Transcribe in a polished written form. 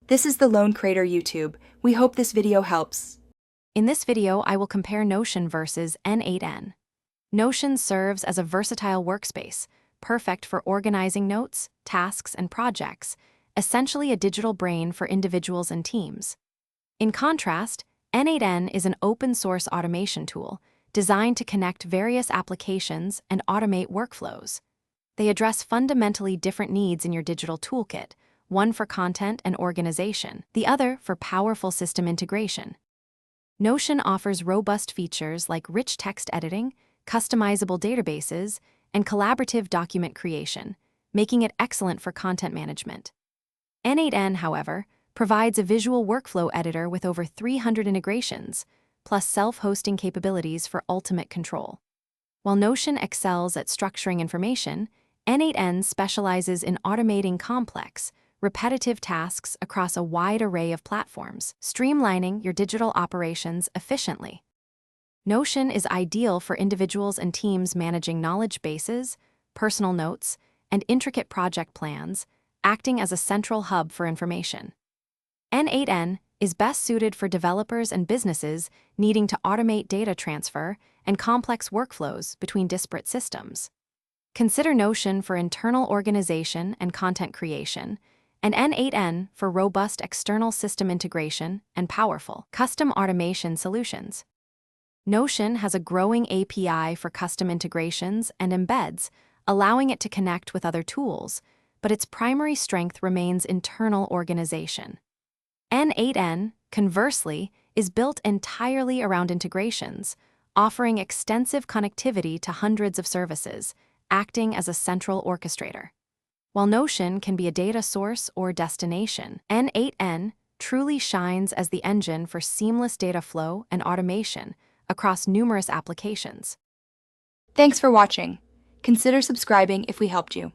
This is the Lone Crater YouTube. We hope this video helps. In this video, I will compare Notion versus N8n. Notion serves as a versatile workspace, perfect for organizing notes, tasks, and projects, essentially a digital brain for individuals and teams. In contrast, N8n is an open-source automation tool designed to connect various applications and automate workflows. They address fundamentally different needs in your digital toolkit, one for content and organization, the other for powerful system integration. Notion offers robust features like rich text editing, customizable databases, and collaborative document creation, making it excellent for content management. N8n, however, provides a visual workflow editor with over 300 integrations, plus self-hosting capabilities for ultimate control. While Notion excels at structuring information, N8n specializes in automating complex, repetitive tasks across a wide array of platforms, streamlining your digital operations efficiently. Notion is ideal for individuals and teams managing knowledge bases, personal notes, and intricate project plans, acting as a central hub for information. N8n is best suited for developers and businesses needing to automate data transfer and complex workflows between disparate systems. Consider Notion for internal organization and content creation, and N8n for robust external system integration and powerful custom automation solutions. Notion has a growing API for custom integrations and embeds, allowing it to connect with other tools, but its primary strength remains internal organization. N8n, conversely, is built entirely around integrations, offering extensive connectivity to hundreds of services, acting as a central orchestrator. While Notion can be a data source or destination, N8n truly shines as the engine for seamless data flow and automation across numerous applications. Thanks for watching. Consider subscribing if we helped you.